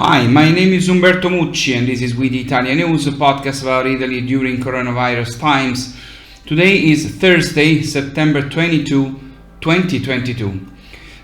Hi, my name is Umberto Mucci and this is We the ItaliaNews, a podcast about Italy during coronavirus times. Today is Thursday, September 22, 2022.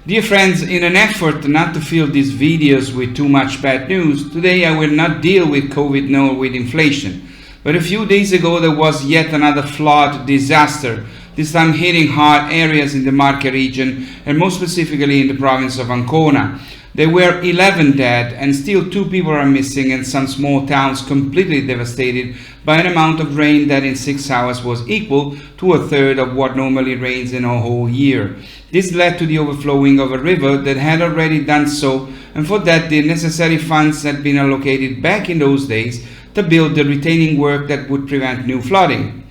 Dear friends, in an effort not to fill these videos with too much bad news, today I will not deal with COVID nor with inflation. But a few days ago there was yet another flood disaster, this time hitting hard areas in the Marche region and more specifically in the province of Ancona. There were 11 dead and still 2 people are missing and some small towns completely devastated by an amount of rain that in 6 hours was equal to a third of what normally rains in a whole year. This led to the overflowing of a river that had already done so, and for that the necessary funds had been allocated back in those days to build the retaining work that would prevent new flooding.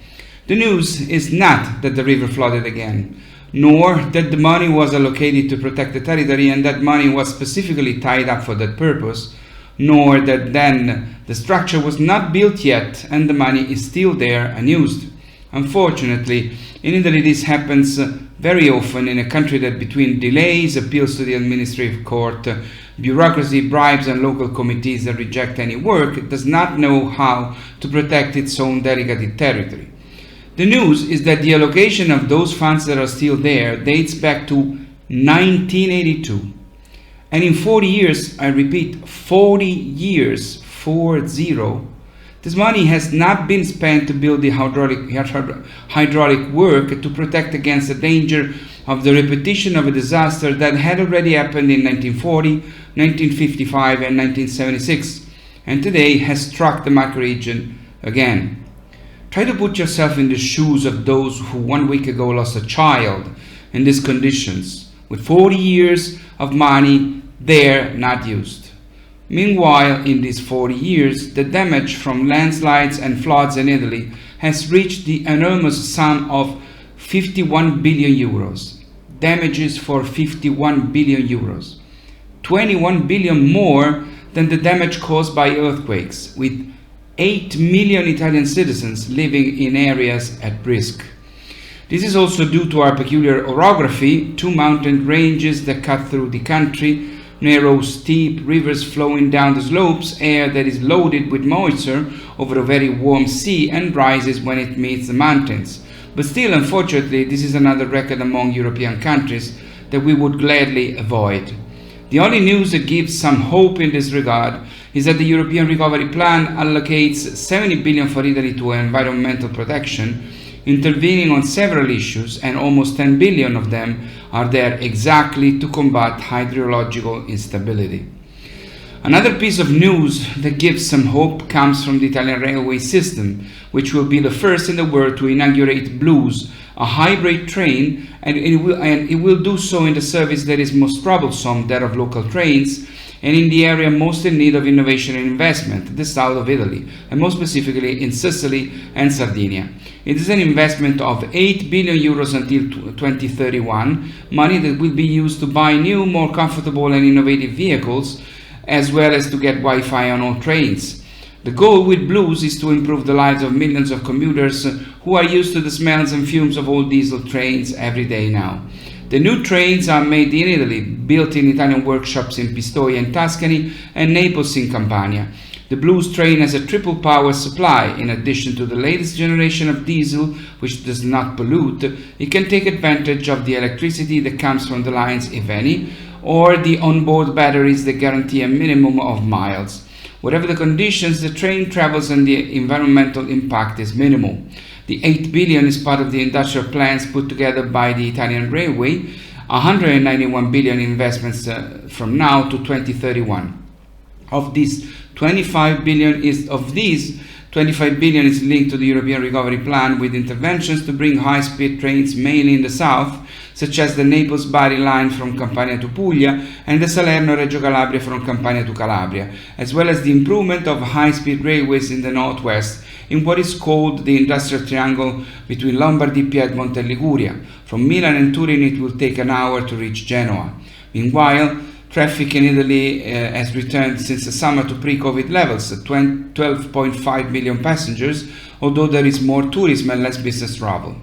The news is not that the river flooded again, nor that the money was allocated to protect the territory and that money was specifically tied up for that purpose, nor that then the structure was not built yet and the money is still there unused. Unfortunately, in Italy this happens very often in a country that between delays, appeals to the administrative court, bureaucracy, bribes and local committees that reject any work, does not know how to protect its own delicate territory. The news is that the allocation of those funds that are still there dates back to 1982. And in 40 years, I repeat, 40 years, 40, this money has not been spent to build the hydraulic work to protect against the danger of the repetition of a disaster that had already happened in 1940, 1955 and 1976, and today has struck the Marche region again. Try to put yourself in the shoes of those who 1 week ago lost a child in these conditions, with 40 years of money there not used. Meanwhile, in these 40 years, the damage from landslides and floods in Italy has reached the enormous sum of 51 billion euros. Damages for 51 billion euros. 21 billion more than the damage caused by earthquakes, with 8 million Italian citizens living in areas at risk. This is also due to our peculiar orography, 2 mountain ranges that cut through the country, narrow, steep rivers flowing down the slopes, air that is loaded with moisture over a very warm sea and rises when it meets the mountains. But still, unfortunately, this is another record among European countries that we would gladly avoid. The only news that gives some hope in this regard is that the European Recovery Plan allocates 70 billion for Italy to environmental protection, intervening on several issues, and almost 10 billion of them are there exactly to combat hydrological instability. Another piece of news that gives some hope comes from the Italian railway system, which will be the first in the world to inaugurate Blues, a hybrid train, and it will do so in the service that is most troublesome, that of local trains, and in the area most in need of innovation and investment, the south of Italy, and more specifically in Sicily and Sardinia. It is an investment of 8 billion euros until 2031, money that will be used to buy new, more comfortable and innovative vehicles, as well as to get Wi-Fi on all trains. The goal with Blues is to improve the lives of millions of commuters who are used to the smells and fumes of old diesel trains every day now. The new trains are made in Italy, built in Italian workshops in Pistoia in Tuscany and Naples in Campania. The Blues train has a triple power supply. In addition to the latest generation of diesel, which does not pollute, it can take advantage of the electricity that comes from the lines, if any, or the onboard batteries that guarantee a minimum of miles. Whatever the conditions, the train travels and the environmental impact is minimal. The 8 billion is part of the industrial plans put together by the Italian Railway, 191 billion investments from now to 2031. Of these, 25 billion is linked to the European Recovery Plan, with interventions to bring high-speed trains mainly in the south, such as the Naples-Bari line from Campania to Puglia and the Salerno-Reggio Calabria from Campania to Calabria, as well as the improvement of high-speed railways in the northwest, in what is called the industrial triangle between Lombardy, Piedmont and Liguria. From Milan and Turin it will take an hour to reach Genoa. Meanwhile, traffic in Italy has returned since the summer to pre-COVID levels, 12.5 million passengers, although there is more tourism and less business travel.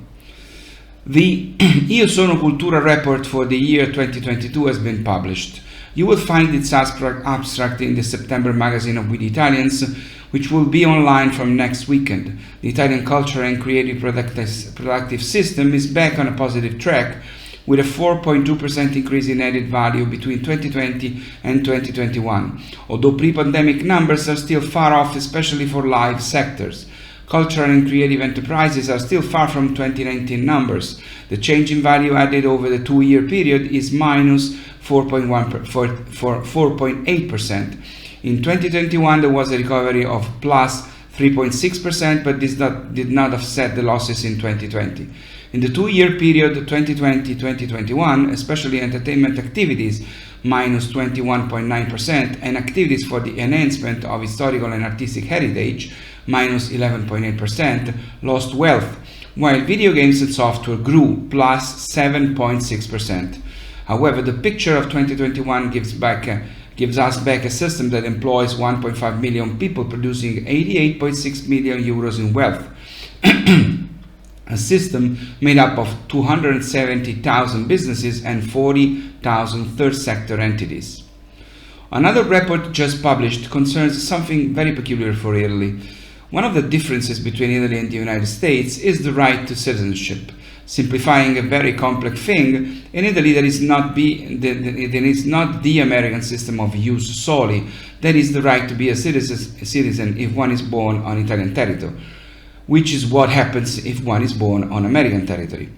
The Io Sono Cultura report for the year 2022 has been published. You will find its abstract in the September magazine of We the Italians, which will be online from next weekend. The Italian culture and creative productive system is back on a positive track, with a 4.2% increase in added value between 2020 and 2021, although pre-pandemic numbers are still far off, especially for live sectors. Cultural and creative enterprises are still far from 2019 numbers. The change in value added over the 2-year period is minus 4.8%. In 2021, there was a recovery of plus 3.6%, but this did not offset the losses in 2020. In the 2-year period 2020-2021, especially entertainment activities, minus 21.9%, and activities for the enhancement of historical and artistic heritage, minus 11.8%, lost wealth, while video games and software grew, plus 7.6%. However, the picture of 2021 gives us back a system that employs 1.5 million people, producing 88.6 million euros in wealth. A system made up of 270,000 businesses and 40,000 third sector entities. Another report just published concerns something very peculiar for Italy. One of the differences between Italy and the United States is the right to citizenship. Simplifying a very complex thing, in Italy there is not the American system of ius soli, that is the right to be a citizen if one is born on Italian territory, which is what happens if one is born on American territory.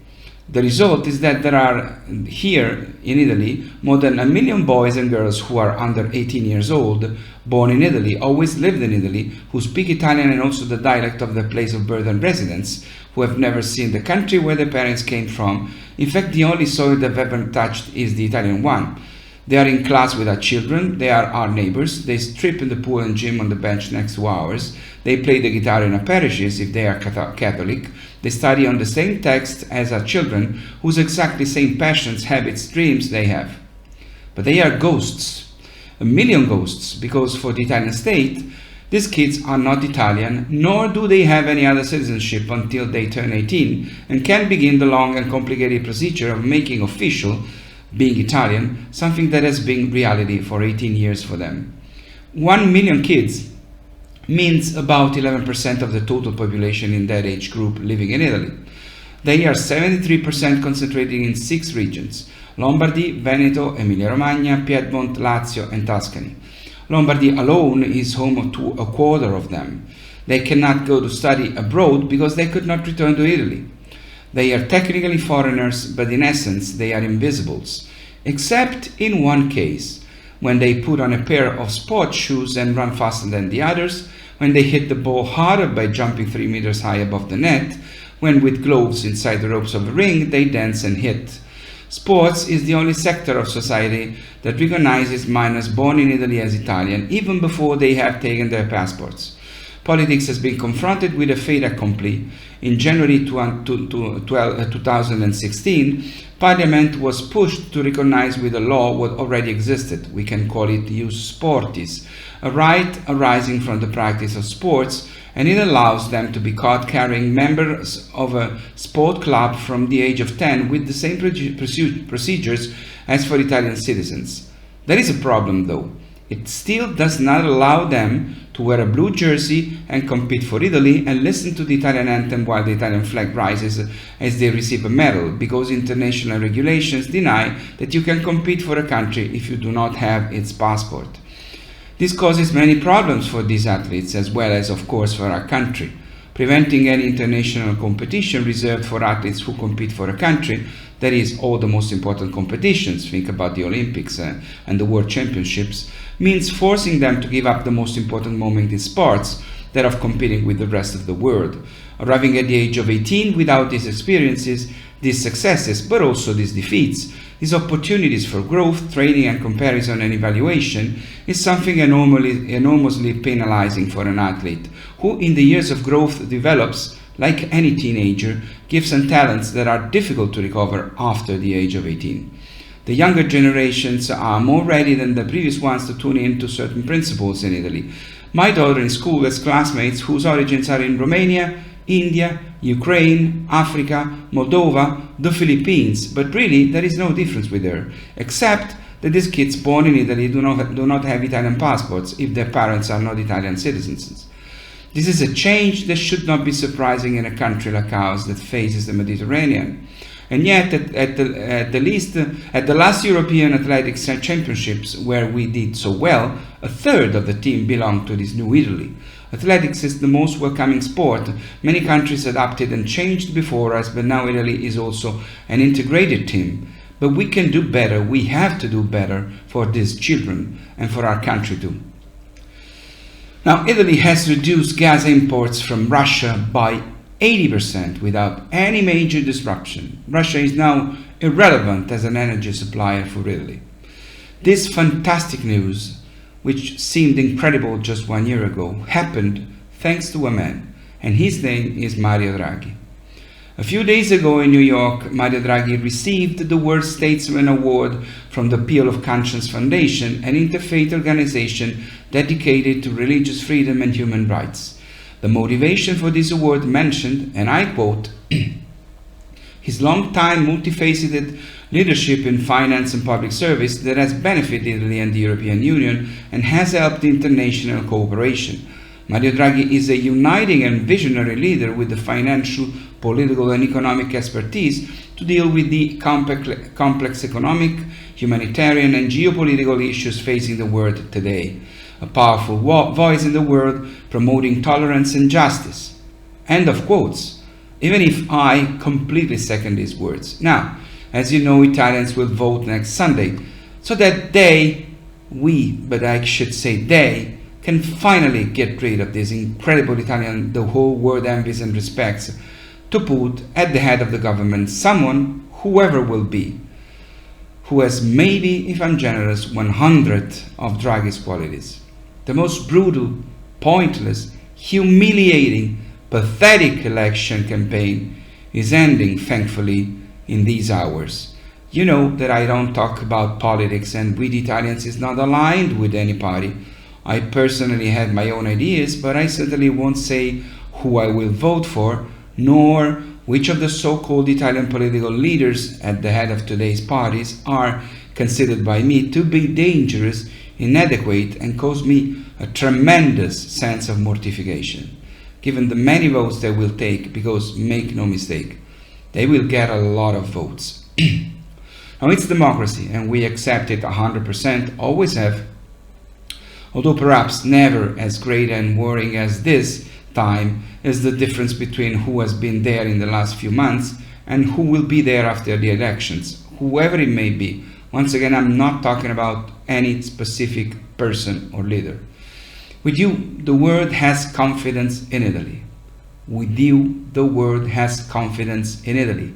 The result is that there are here in Italy more than 1 million boys and girls who are under 18 years old, born in Italy, always lived in Italy, who speak Italian and also the dialect of their place of birth and residence, who have never seen the country where their parents came from. In fact, the only soil they've ever touched is the Italian one. They are in class with our children, they are our neighbors, they strip in the pool and gym on the bench next to ours, they play the guitar in our parishes if they are Catholic, they study on the same text as our children, whose exactly same passions, habits, dreams they have. But they are ghosts, 1 million ghosts, because for the Italian state, these kids are not Italian, nor do they have any other citizenship until they turn 18 and can begin the long and complicated procedure of making official being Italian, something that has been reality for 18 years for them. 1 million kids means about 11% of the total population in that age group living in Italy. They are 73% concentrated in 6 regions: Lombardy, Veneto, Emilia-Romagna, Piedmont, Lazio, and Tuscany. Lombardy alone is home to a quarter of them. They cannot go to study abroad because they could not return to Italy. They are technically foreigners, but in essence they are invisibles, except in one case, when they put on a pair of sports shoes and run faster than the others, when they hit the ball harder by jumping 3 meters high above the net, when with gloves inside the ropes of a ring they dance and hit. Sports is the only sector of society that recognizes minors born in Italy as Italian, even before they have taken their passports. Politics has been confronted with a fait accompli. In January 2016, Parliament was pushed to recognize with a law what already existed. We can call it ius sportis, a right arising from the practice of sports, and it allows them to be caught carrying members of a sport club from the age of 10 with the same procedures as for Italian citizens. There is a problem though. It still does not allow them to wear a blue jersey and compete for Italy and listen to the Italian anthem while the Italian flag rises as they receive a medal, because international regulations deny that you can compete for a country if you do not have its passport. This causes many problems for these athletes as well as, of course, for our country. Preventing any international competition reserved for athletes who compete for a country, that is, all the most important competitions, think about the Olympics and the World Championships, means forcing them to give up the most important moment in sports, that of competing with the rest of the world. Arriving at the age of 18 without these experiences, these successes, but also these defeats, these opportunities for growth, training and comparison and evaluation, is something enormously penalizing for an athlete, who in the years of growth develops, like any teenager, gifts and talents that are difficult to recover after the age of 18. The younger generations are more ready than the previous ones to tune in to certain principles in Italy. My daughter in school has classmates whose origins are in Romania, India, Ukraine, Africa, Moldova, the Philippines, but really there is no difference with her, except that these kids born in Italy do not have Italian passports if their parents are not Italian citizens. This is a change that should not be surprising in a country like ours that faces the Mediterranean. And yet, at the last European Athletics Championships, where we did so well, a third of the team belonged to this new Italy. Athletics is the most welcoming sport. Many countries adapted and changed before us, but now Italy is also an integrated team. But we can do better. We have to do better for these children and for our country too. Now, Italy has reduced gas imports from Russia by 80% without any major disruption. Russia is now irrelevant as an energy supplier for Italy. This fantastic news, which seemed incredible just 1 year ago, happened thanks to a man, and his name is Mario Draghi. A few days ago in New York, Mario Draghi received the World Statesman Award from the Appeal of Conscience Foundation, an interfaith organization dedicated to religious freedom and human rights. The motivation for this award mentioned, and I quote, his long-time multifaceted leadership in finance and public service that has benefited Italy and the European Union and has helped international cooperation. Mario Draghi is a uniting and visionary leader with the financial, political and economic expertise to deal with the complex economic, humanitarian and geopolitical issues facing the world today. A powerful voice in the world promoting tolerance and justice. End of quotes. Even if I completely second these words. Now, as you know, Italians will vote next Sunday, so that they can finally get rid of this incredible Italian the whole world envies and respects, to put at the head of the government someone, whoever will be, who has maybe, if I'm generous, 100 of Draghi's qualities. The most brutal, pointless, humiliating, pathetic election campaign is ending, thankfully, in these hours. You know that I don't talk about politics, and We the Italians is not aligned with any party. I personally have my own ideas, but I certainly won't say who I will vote for, nor which of the so-called Italian political leaders at the head of today's parties are considered by me to be dangerous, inadequate, and cause me a tremendous sense of mortification, given the many votes they will take, because, make no mistake, they will get a lot of votes. Now, it's democracy, and we accept it 100%, always have, although perhaps never as great and worrying as this time is the difference between who has been there in the last few months and who will be there after the elections, whoever it may be. Once again, I'm not talking about any specific person or leader. With you, the world has confidence in Italy. With you, the world has confidence in Italy.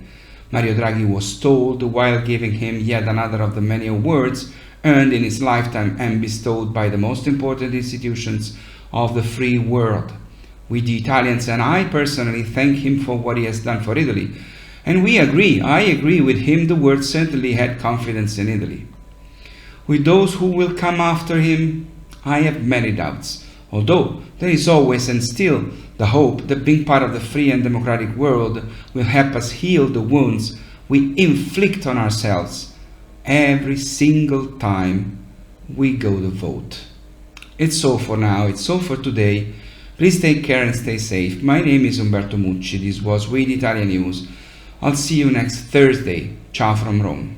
Mario Draghi was told while giving him yet another of the many awards earned in his lifetime and bestowed by the most important institutions of the free world. We the Italians and I personally thank him for what he has done for Italy. And I agree with him, the world certainly had confidence in Italy. With those who will come after him, I have many doubts, although there is always and still the hope that being part of the free and democratic world will help us heal the wounds we inflict on ourselves every single time we go to vote. It's all for now, it's all for today. Please take care and stay safe. My name is Umberto Mucci. This was We the ItaliaNews. I'll see you next Thursday. Ciao from Rome.